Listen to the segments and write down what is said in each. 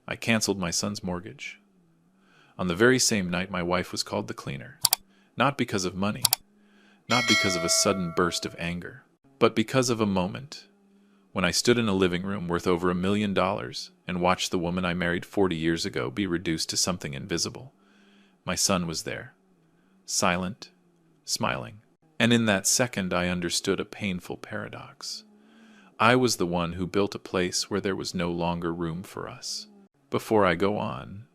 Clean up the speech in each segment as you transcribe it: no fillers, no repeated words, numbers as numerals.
I canceled my son's mortgage. On the very same night, my wife was called the cleaner. Not because of money, not because of a sudden burst of anger, but because of a moment when I stood in a living room worth over $1 million and watched the woman I married 40 years ago be reduced to something invisible. My son was there, silent, smiling. And in that second I understood a painful paradox. I was the one who built a place where there was no longer room for us. Before I go on,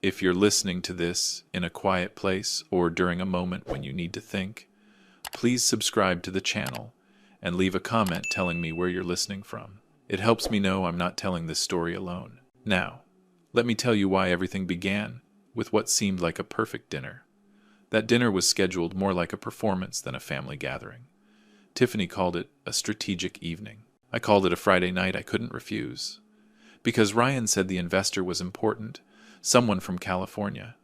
if you're listening to this in a quiet place or during a moment when you need to think, please subscribe to the channel and leave a comment telling me where you're listening from. It helps me know I'm not telling this story alone. Now, let me tell you why everything began with what seemed like a perfect dinner. That dinner was scheduled more like a performance than a family gathering. Tiffany called it a strategic evening. I called it a Friday night I couldn't refuse. Because Ryan said the investor was important, someone from California,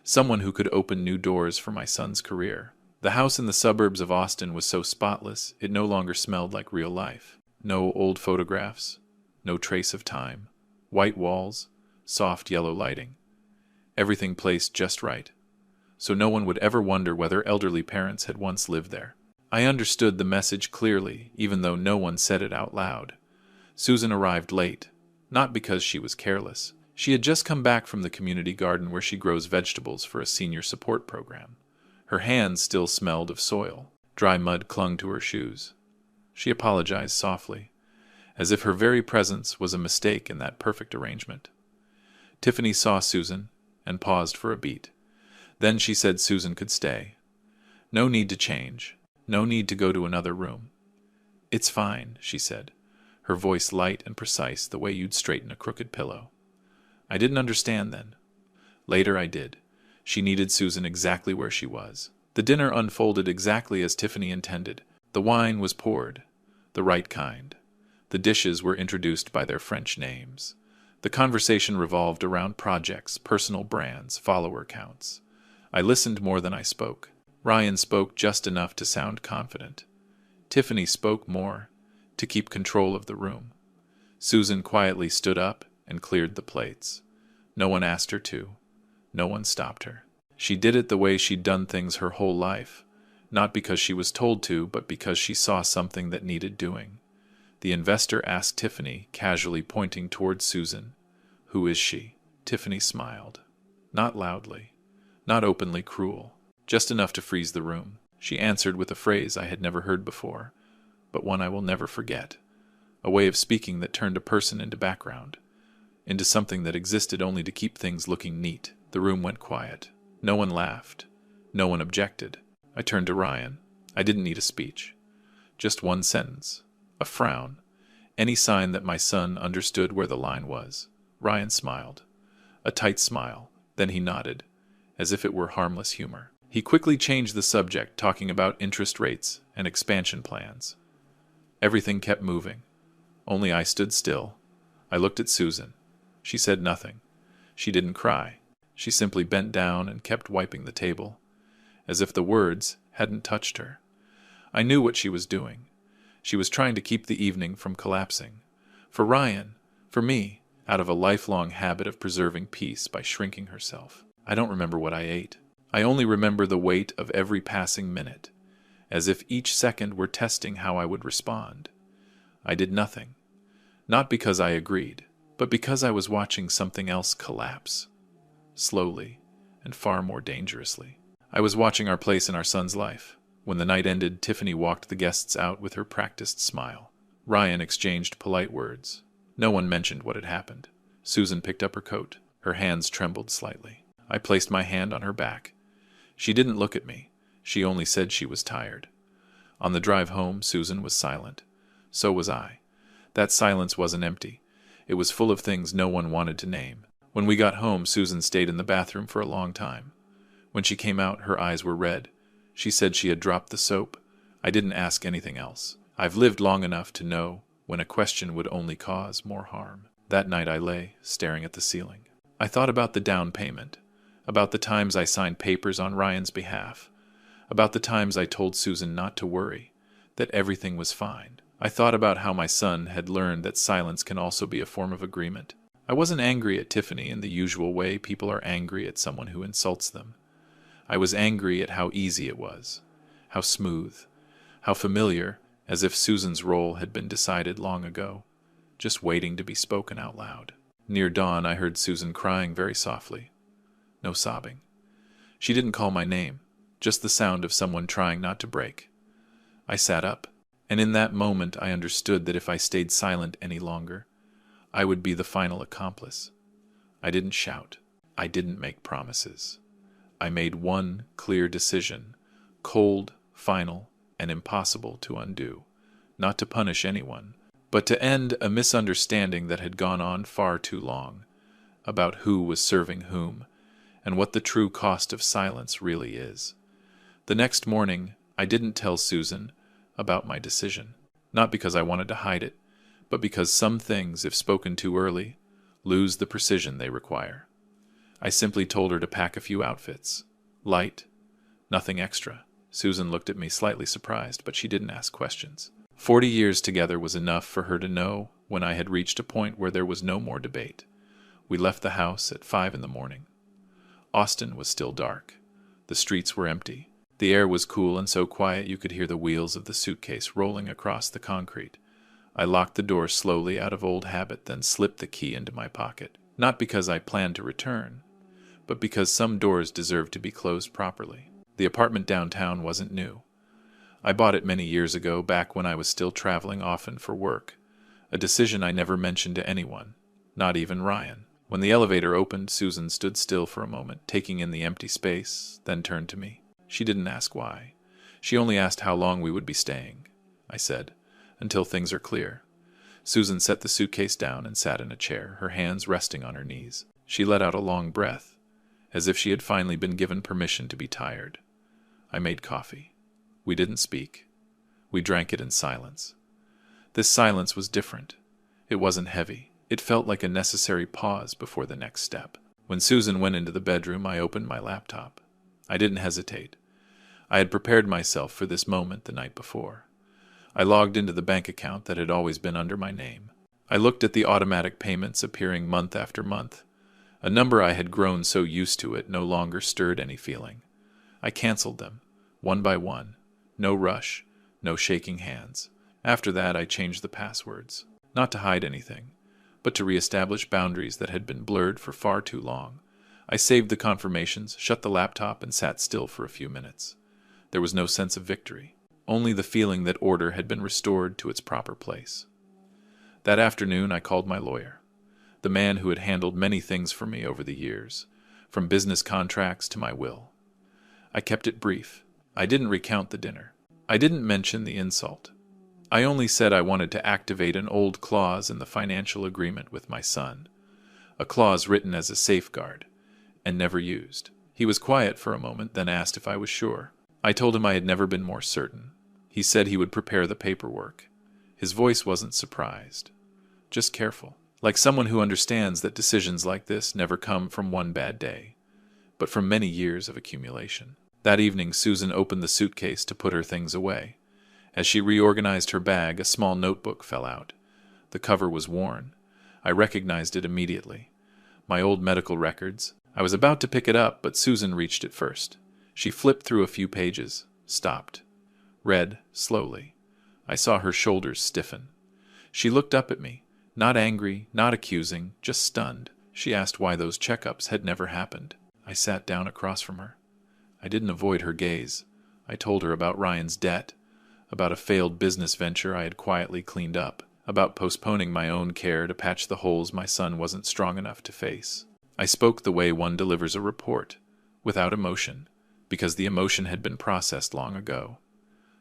someone who could open new doors for my son's career. The house in the suburbs of Austin was so spotless, it no longer smelled like real life. No old photographs, no trace of time, white walls, soft yellow lighting. Everything placed just right, so no one would ever wonder whether elderly parents had once lived there. I understood the message clearly, even though no one said it out loud. Susan arrived late, not because she was careless. She had just come back from the community garden where she grows vegetables for a senior support program. Her hands still smelled of soil. Dry mud clung to her shoes. She apologized softly, as if her very presence was a mistake in that perfect arrangement. Tiffany saw Susan and paused for a beat. Then she said Susan could stay. No need to change. No need to go to another room. It's fine, she said, her voice light and precise the way you'd straighten a crooked pillow. I didn't understand then. Later I did. She needed Susan exactly where she was. The dinner unfolded exactly as Tiffany intended. The wine was poured, the right kind. The dishes were introduced by their French names. The conversation revolved around projects, personal brands, follower counts. I listened more than I spoke. Ryan spoke just enough to sound confident. Tiffany spoke more, to keep control of the room. Susan quietly stood up and cleared the plates. No one asked her to. No one stopped her. She did it the way she'd done things her whole life, not because she was told to, but because she saw something that needed doing. The investor asked Tiffany, casually pointing towards Susan, "Who is she?" Tiffany smiled. Not loudly, not openly cruel, just enough to freeze the room. She answered with a phrase I had never heard before, but one I will never forget. A way of speaking that turned a person into background, into something that existed only to keep things looking neat. The room went quiet. No one laughed. No one objected. I turned to Ryan. I didn't need a speech. Just one sentence. A frown. Any sign that my son understood where the line was. Ryan smiled. A tight smile. Then he nodded, as if it were harmless humor. He quickly changed the subject, talking about interest rates and expansion plans. Everything kept moving. Only I stood still. I looked at Susan. She said nothing. She didn't cry. She simply bent down and kept wiping the table, as if the words hadn't touched her. I knew what she was doing. She was trying to keep the evening from collapsing. For Ryan, for me, out of a lifelong habit of preserving peace by shrinking herself. I don't remember what I ate. I only remember the weight of every passing minute, as if each second were testing how I would respond. I did nothing, not because I agreed, but because I was watching something else collapse. Slowly, and far more dangerously. I was watching our place in our son's life. When the night ended, Tiffany walked the guests out with her practiced smile. Ryan exchanged polite words. No one mentioned what had happened. Susan picked up her coat. Her hands trembled slightly. I placed my hand on her back. She didn't look at me. She only said she was tired. On the drive home, Susan was silent. So was I. That silence wasn't empty. It was full of things no one wanted to name. When we got home, Susan stayed in the bathroom for a long time. When she came out, her eyes were red. She said she had dropped the soap. I didn't ask anything else. I've lived long enough to know when a question would only cause more harm. That night I lay, staring at the ceiling. I thought about the down payment, about the times I signed papers on Ryan's behalf, about the times I told Susan not to worry, that everything was fine. I thought about how my son had learned that silence can also be a form of agreement. I wasn't angry at Tiffany in the usual way people are angry at someone who insults them. I was angry at how easy it was, how smooth, how familiar, as if Susan's role had been decided long ago, just waiting to be spoken out loud. Near dawn, I heard Susan crying very softly. No sobbing. She didn't call my name, just the sound of someone trying not to break. I sat up, and in that moment I understood that if I stayed silent any longer, I would be the final accomplice. I didn't shout. I didn't make promises. I made one clear decision, cold, final, and impossible to undo, not to punish anyone, but to end a misunderstanding that had gone on far too long, about who was serving whom, and what the true cost of silence really is. The next morning, I didn't tell Susan about my decision, not because I wanted to hide it, but because some things, if spoken too early, lose the precision they require. I simply told her to pack a few outfits. Light, nothing extra. Susan looked at me slightly surprised, but she didn't ask questions. 40 years together was enough for her to know when I had reached a point where there was no more debate. We left the house at 5 a.m. Austin was still dark. The streets were empty. The air was cool and so quiet you could hear the wheels of the suitcase rolling across the concrete. I locked the door slowly out of old habit, then slipped the key into my pocket. Not because I planned to return, but because some doors deserved to be closed properly. The apartment downtown wasn't new. I bought it many years ago, back when I was still traveling often for work, a decision I never mentioned to anyone, not even Ryan. When the elevator opened, Susan stood still for a moment, taking in the empty space, then turned to me. She didn't ask why. She only asked how long we would be staying. I said, "Until things are clear." Susan set the suitcase down and sat in a chair, her hands resting on her knees. She let out a long breath, as if she had finally been given permission to be tired. I made coffee. We didn't speak. We drank it in silence. This silence was different. It wasn't heavy. It felt like a necessary pause before the next step. When Susan went into the bedroom, I opened my laptop. I didn't hesitate. I had prepared myself for this moment the night before. I logged into the bank account that had always been under my name. I looked at the automatic payments appearing month after month. A number I had grown so used to it no longer stirred any feeling. I canceled them, one by one. No rush, no shaking hands. After that, I changed the passwords, not to hide anything, but to reestablish boundaries that had been blurred for far too long. I saved the confirmations, shut the laptop, and sat still for a few minutes. There was no sense of victory, only the feeling that order had been restored to its proper place. That afternoon, I called my lawyer, the man who had handled many things for me over the years, from business contracts to my will. I kept it brief. I didn't recount the dinner. I didn't mention the insult. I only said I wanted to activate an old clause in the financial agreement with my son, a clause written as a safeguard, and never used. He was quiet for a moment, then asked if I was sure. I told him I had never been more certain. He said he would prepare the paperwork. His voice wasn't surprised, just careful, like someone who understands that decisions like this never come from one bad day, but from many years of accumulation. That evening, Susan opened the suitcase to put her things away. As she reorganized her bag, a small notebook fell out. The cover was worn. I recognized it immediately. My old medical records. I was about to pick it up, but Susan reached it first. She flipped through a few pages, stopped, read slowly. I saw her shoulders stiffen. She looked up at me, not angry, not accusing, just stunned. She asked why those checkups had never happened. I sat down across from her. I didn't avoid her gaze. I told her about Ryan's debt, about a failed business venture I had quietly cleaned up, about postponing my own care to patch the holes my son wasn't strong enough to face. I spoke the way one delivers a report, without emotion, because the emotion had been processed long ago.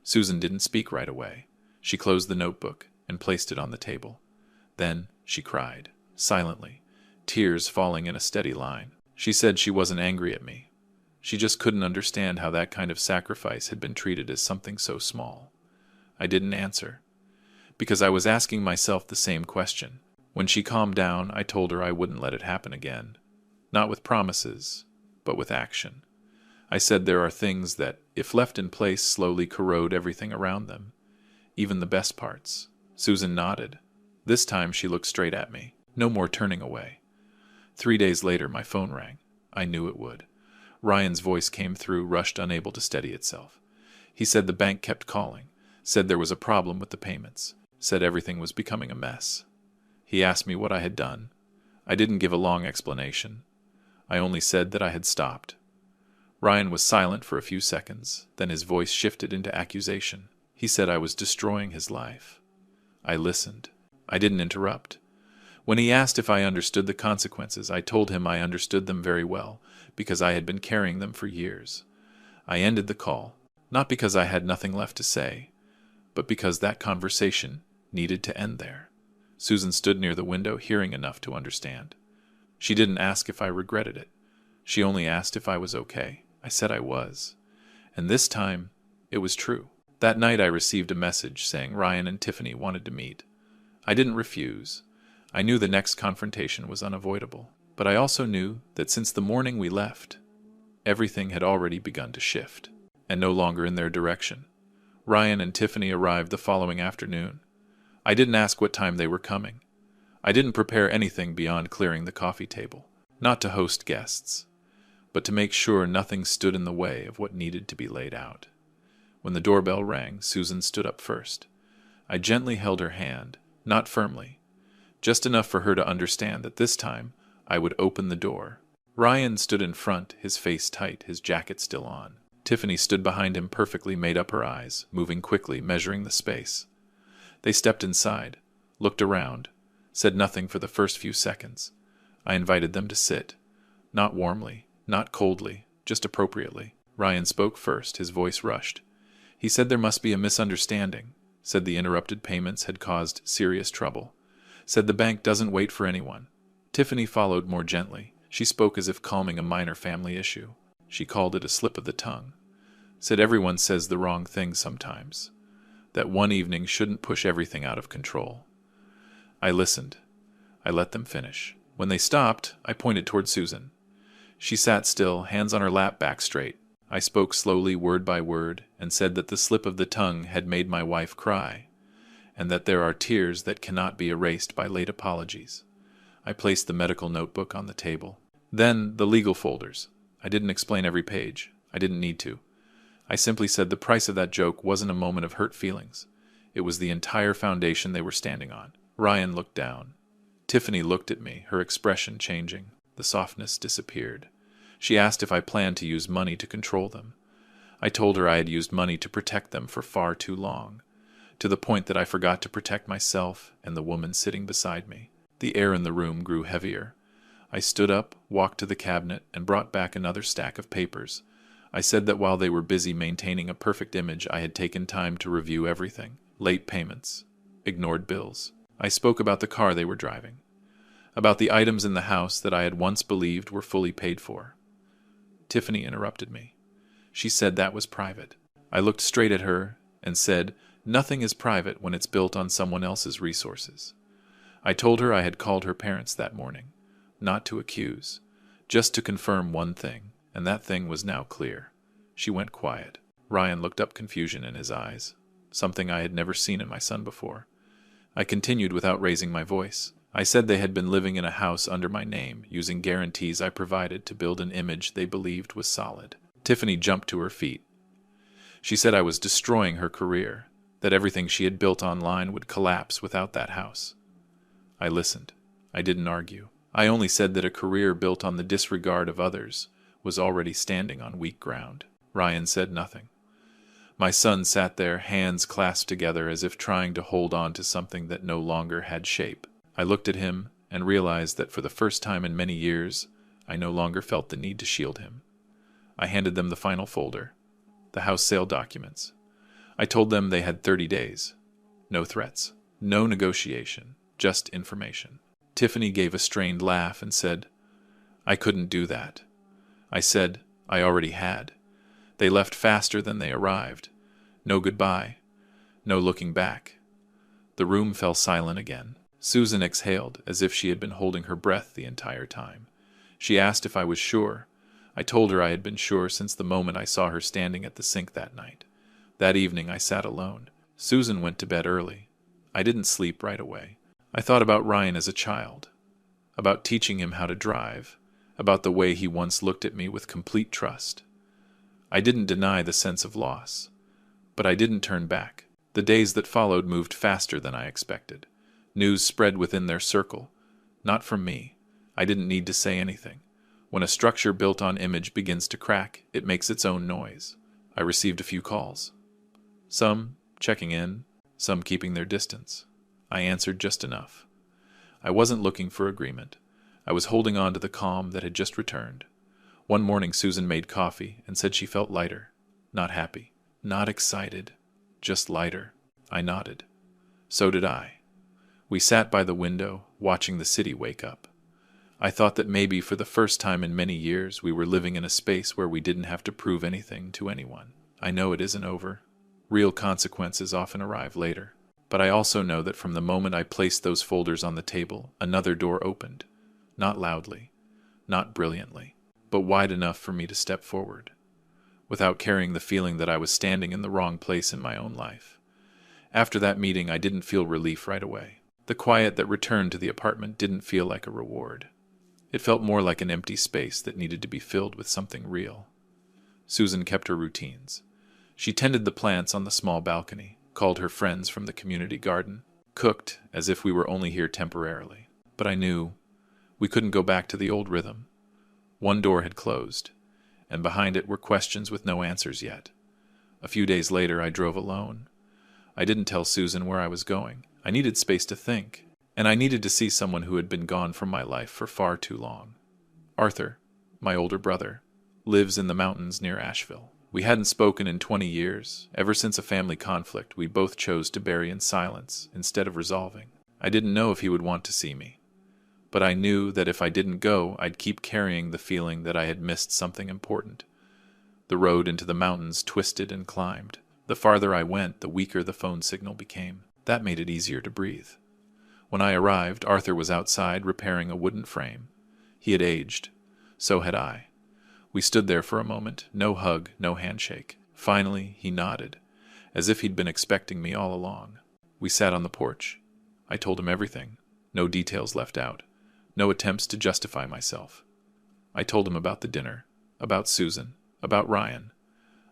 Susan didn't speak right away. She closed the notebook and placed it on the table. Then she cried, silently, tears falling in a steady line. She said she wasn't angry at me. She just couldn't understand how that kind of sacrifice had been treated as something so small. I didn't answer, because I was asking myself the same question. When she calmed down, I told her I wouldn't let it happen again. Not with promises, but with action. I said there are things that, if left in place, slowly corrode everything around them, even the best parts. Susan nodded. This time she looked straight at me. No more turning away. 3 days later, my phone rang. I knew it would. Ryan's voice came through, rushed, unable to steady itself. He said the bank kept calling, said there was a problem with the payments, said everything was becoming a mess. He asked me what I had done. I didn't give a long explanation. I only said that I had stopped. Ryan was silent for a few seconds, then his voice shifted into accusation. He said I was destroying his life. I listened. I didn't interrupt. When he asked if I understood the consequences, I told him I understood them very well, because I had been carrying them for years. I ended the call, not because I had nothing left to say, but because that conversation needed to end there. Susan stood near the window, hearing enough to understand. She didn't ask if I regretted it. She only asked if I was okay. I said I was. And this time, it was true. That night I received a message saying Ryan and Tiffany wanted to meet. I didn't refuse. I knew the next confrontation was unavoidable. But I also knew that since the morning we left, everything had already begun to shift, and no longer in their direction. Ryan and Tiffany arrived the following afternoon. I didn't ask what time they were coming. I didn't prepare anything beyond clearing the coffee table, not to host guests, but to make sure nothing stood in the way of what needed to be laid out. When the doorbell rang, Susan stood up first. I gently held her hand, not firmly, just enough for her to understand that this time I would open the door. Ryan stood in front, his face tight, his jacket still on. Tiffany stood behind him, perfectly made up her eyes, moving quickly, measuring the space. They stepped inside, looked around, said nothing for the first few seconds. I invited them to sit, not warmly, not coldly, just appropriately. Ryan spoke first, his voice rushed. He said there must be a misunderstanding, said the interrupted payments had caused serious trouble, said the bank doesn't wait for anyone. Tiffany followed more gently. She spoke as if calming a minor family issue. She called it a slip of the tongue. Said everyone says the wrong thing sometimes. That one evening shouldn't push everything out of control. I listened. I let them finish. When they stopped, I pointed toward Susan. She sat still, hands on her lap, back straight. I spoke slowly, word by word, and said that the slip of the tongue had made my wife cry, and that there are tears that cannot be erased by late apologies. I placed the medical notebook on the table. Then the legal folders. I didn't explain every page. I didn't need to. I simply said the price of that joke wasn't a moment of hurt feelings. It was the entire foundation they were standing on. Ryan looked down. Tiffany looked at me, her expression changing. The softness disappeared. She asked if I planned to use money to control them. I told her I had used money to protect them for far too long, to the point that I forgot to protect myself and the woman sitting beside me. The air in the room grew heavier. I stood up, walked to the cabinet, and brought back another stack of papers. I said that while they were busy maintaining a perfect image, I had taken time to review everything. Late payments. Ignored bills. I spoke about the car they were driving. About the items in the house that I had once believed were fully paid for. Tiffany interrupted me. She said that was private. I looked straight at her and said, nothing is private when it's built on someone else's resources. I told her I had called her parents that morning, not to accuse, just to confirm one thing, and that thing was now clear. She went quiet. Ryan looked up, confusion in his eyes, something I had never seen in my son before. I continued without raising my voice. I said they had been living in a house under my name, using guarantees I provided to build an image they believed was solid. Tiffany jumped to her feet. She said I was destroying her career, that everything she had built online would collapse without that house. I listened. I didn't argue. I only said that a career built on the disregard of others was already standing on weak ground. Ryan said nothing. My son sat there, hands clasped together as if trying to hold on to something that no longer had shape. I looked at him and realized that for the first time in many years, I no longer felt the need to shield him. I handed them the final folder, the house sale documents. I told them they had 30 days. No threats, no negotiation, just information. Tiffany gave a strained laugh and said, I couldn't do that. I said, I already had. They left faster than they arrived. No goodbye. No looking back. The room fell silent again. Susan exhaled as if she had been holding her breath the entire time. She asked if I was sure. I told her I had been sure since the moment I saw her standing at the sink that night. That evening I sat alone. Susan went to bed early. I didn't sleep right away. I thought about Ryan as a child. about teaching him how to drive, about the way he once looked at me with complete trust. I didn't deny the sense of loss, but I didn't turn back. The days that followed moved faster than I expected. News spread within their circle, not from me. I didn't need to say anything. When a structure built on image begins to crack, it makes its own noise. I received a few calls. Some checking in, some keeping their distance. I answered just enough. I wasn't looking for agreement. I was holding on to the calm that had just returned. One morning Susan made coffee and said she felt lighter. Not happy, not excited, just lighter. I nodded. So did I. We sat by the window, watching the city wake up. I thought that maybe for the first time in many years we were living in a space where we didn't have to prove anything to anyone. I know it isn't over. Real consequences often arrive later. But I also know that from the moment I placed those folders on the table, another door opened. Not loudly, not brilliantly, but wide enough for me to step forward, without carrying the feeling that I was standing in the wrong place in my own life. After that meeting, I didn't feel relief right away. The quiet that returned to the apartment didn't feel like a reward. It felt more like an empty space that needed to be filled with something real. Susan kept her routines. She tended the plants on the small balcony, called her friends from the community garden, cooked as if we were only here temporarily. But I knew we couldn't go back to the old rhythm. One door had closed, and behind it were questions with no answers yet. A few days later, I drove alone. I didn't tell Susan where I was going. I needed space to think, and I needed to see someone who had been gone from my life for far too long. Arthur, my older brother, lives in the mountains near Asheville. We hadn't spoken in 20 years. Ever since a family conflict, we both chose to bury in silence instead of resolving. I didn't know if he would want to see me, but I knew that if I didn't go, I'd keep carrying the feeling that I had missed something important. The road into the mountains twisted and climbed. The farther I went, the weaker the phone signal became. That made it easier to breathe. When I arrived, Arthur was outside repairing a wooden frame. He had aged. So had I. We stood there for a moment, no hug, no handshake. Finally, he nodded, as if he'd been expecting me all along. We sat on the porch. I told him everything, no details left out, no attempts to justify myself. I told him about the dinner, about Susan, about Ryan,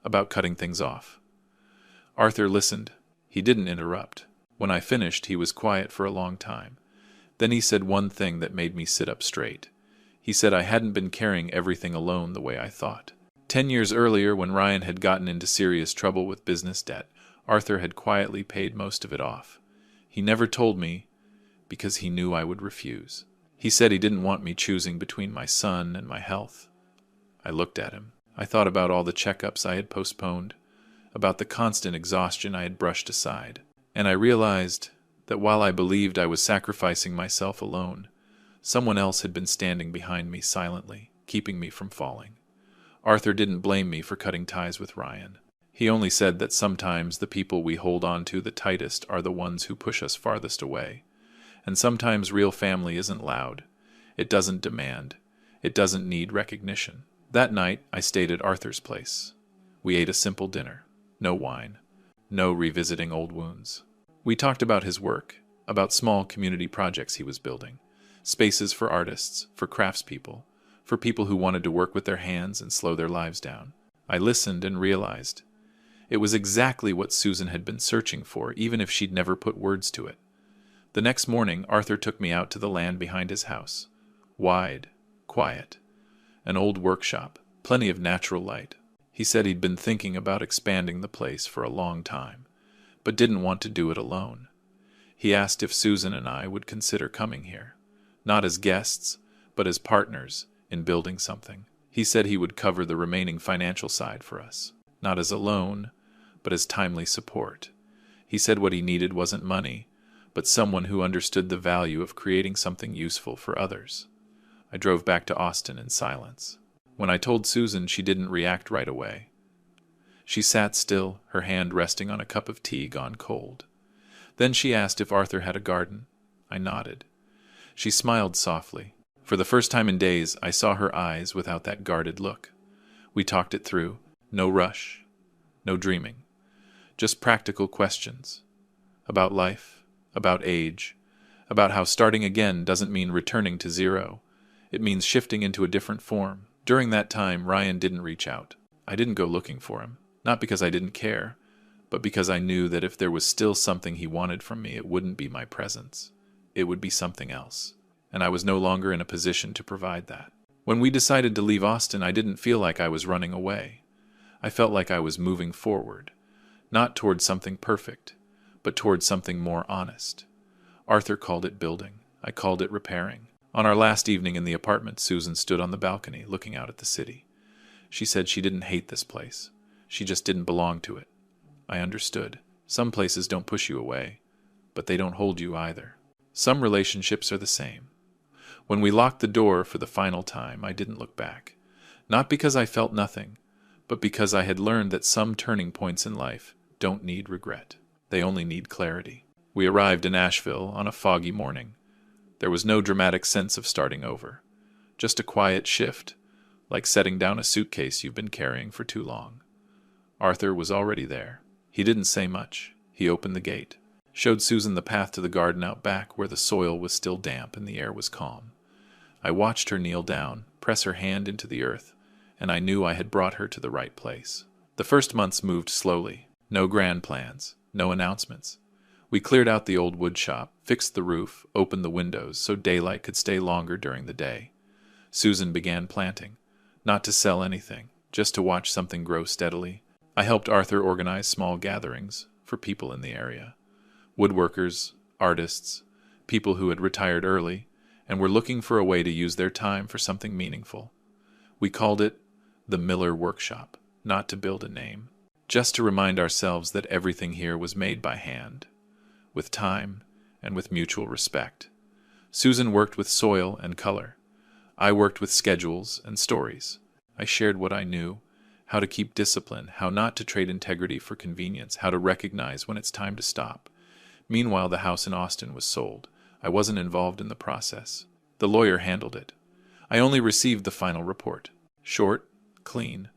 about cutting things off. Arthur listened. He didn't interrupt. When I finished, he was quiet for a long time. Then he said one thing that made me sit up straight. He said I hadn't been carrying everything alone the way I thought. 10 years earlier, when Ryan had gotten into serious trouble with business debt, Arthur had quietly paid most of it off. He never told me because he knew I would refuse. He said he didn't want me choosing between my son and my health. I looked at him. I thought about all the checkups I had postponed, about the constant exhaustion I had brushed aside, and I realized that while I believed I was sacrificing myself alone, someone else had been standing behind me silently, keeping me from falling. Arthur didn't blame me for cutting ties with Ryan. He only said that sometimes the people we hold on to the tightest are the ones who push us farthest away. And sometimes real family isn't loud. It doesn't demand. It doesn't need recognition. That night, I stayed at Arthur's place. We ate a simple dinner. No wine. No revisiting old wounds. We talked about his work, about small community projects he was building. Spaces for artists, for craftspeople, for people who wanted to work with their hands and slow their lives down. I listened and realized it was exactly what Susan had been searching for, even if she'd never put words to it. The next morning, Arthur took me out to the land behind his house. Wide, quiet, an old workshop, plenty of natural light. He said he'd been thinking about expanding the place for a long time, but didn't want to do it alone. He asked if Susan and I would consider coming here. Not as guests, but as partners in building something. He said he would cover the remaining financial side for us, not as a loan, but as timely support. He said what he needed wasn't money, but someone who understood the value of creating something useful for others. I drove back to Austin in silence. When I told Susan, she didn't react right away. She sat still, her hand resting on a cup of tea gone cold. Then she asked if Arthur had a garden. I nodded. She smiled softly. For the first time in days, I saw her eyes without that guarded look. We talked it through. No rush. No dreaming. Just practical questions. About life. About age. about how starting again doesn't mean returning to zero. It means shifting into a different form. During that time, Ryan didn't reach out. I didn't go looking for him, not because I didn't care, but because I knew that if there was still something he wanted from me, it wouldn't be my presence. It would be something else, and I was no longer in a position to provide that. When we decided to leave Austin, I didn't feel like I was running away. I felt like I was moving forward, not toward something perfect, but toward something more honest. Arthur called it building. I called it repairing. On our last evening in the apartment, Susan stood on the balcony looking out at the city. She said she didn't hate this place. She just didn't belong to it. I understood. Some places don't push you away, but they don't hold you either. Some relationships are the same. When we locked the door for the final time, I didn't look back. Not because I felt nothing, but because I had learned that some turning points in life don't need regret. They only need clarity. We arrived in Asheville on a foggy morning. There was no dramatic sense of starting over. Just a quiet shift, like setting down a suitcase you've been carrying for too long. Arthur was already there. He didn't say much. He opened the gate, showed Susan the path to the garden out back where the soil was still damp and the air was calm. I watched her kneel down, press her hand into the earth, and I knew I had brought her to the right place. The first months moved slowly. No grand plans, no announcements. We cleared out the old wood shop, fixed the roof, opened the windows so daylight could stay longer during the day. Susan began planting, not to sell anything, just to watch something grow steadily. I helped Arthur organize small gatherings for people in the area. Woodworkers, artists, people who had retired early and were looking for a way to use their time for something meaningful. We called it the Miller Workshop, not to build a name, just to remind ourselves that everything here was made by hand, with time and with mutual respect. Susan worked with soil and color. I worked with schedules and stories. I shared what I knew, how to keep discipline, how not to trade integrity for convenience, how to recognize when it's time to stop. Meanwhile, the house in Austin was sold. I wasn't involved in the process. The lawyer handled it. I only received the final report. Short, clean.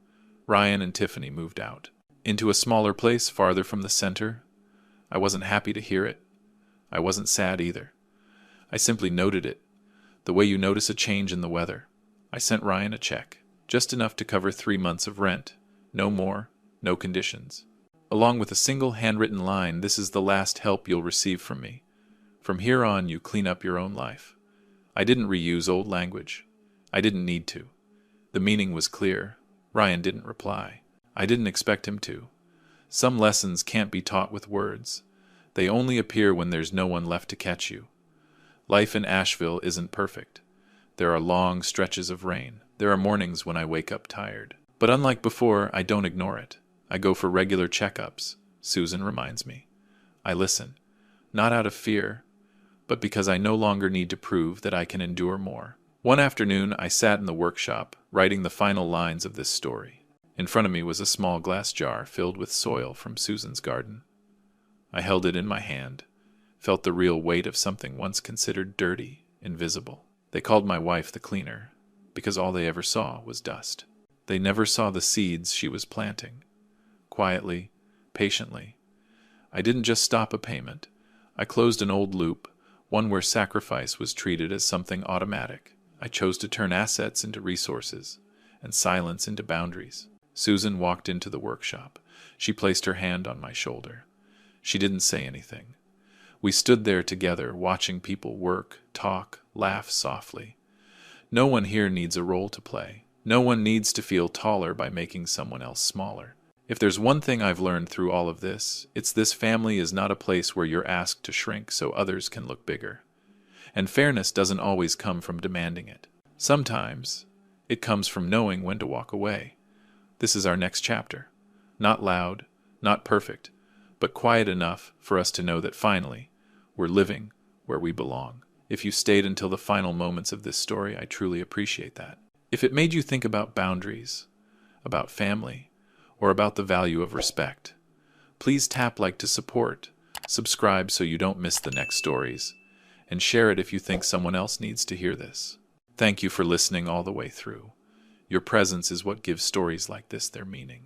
Ryan and Tiffany moved out. Into a smaller place farther from the center. I wasn't happy to hear it. I wasn't sad either. I simply noted it, the way you notice a change in the weather. I sent Ryan a check, just enough to cover 3 months of rent. No more, no conditions. Along with a single handwritten line, "This is the last help you'll receive from me. From here on, you clean up your own life." I didn't reuse old language. I didn't need to. The meaning was clear. Ryan didn't reply. I didn't expect him to. Some lessons can't be taught with words. They only appear when there's no one left to catch you. Life in Asheville isn't perfect. There are long stretches of rain. There are mornings when I wake up tired. But unlike before, I don't ignore it. I go for regular checkups, Susan reminds me. I listen, not out of fear, but because I no longer need to prove that I can endure more. One afternoon, I sat in the workshop, writing the final lines of this story. In front of me was a small glass jar filled with soil from Susan's garden. I held it in my hand, felt the real weight of something once considered dirty, invisible. They called my wife the cleaner, because all they ever saw was dust. They never saw the seeds she was planting. Quietly, patiently. I didn't just stop a payment. I closed an old loop, one where sacrifice was treated as something automatic. I chose to turn assets into resources, and silence into boundaries. Susan walked into the workshop. She placed her hand on my shoulder. She didn't say anything. We stood there together, watching people work, talk, laugh softly. No one here needs a role to play. No one needs to feel taller by making someone else smaller. If there's one thing I've learned through all of this, it's this family is not a place where you're asked to shrink so others can look bigger. And fairness doesn't always come from demanding it. Sometimes it comes from knowing when to walk away. This is our next chapter. Not loud, not perfect, but quiet enough for us to know that finally, we're living where we belong. If you stayed until the final moments of this story, I truly appreciate that. If it made you think about boundaries, about family, or about the value of respect, please tap like to support, subscribe so you don't miss the next stories, and share it if you think someone else needs to hear this. Thank you for listening all the way through. Your presence is what gives stories like this their meaning.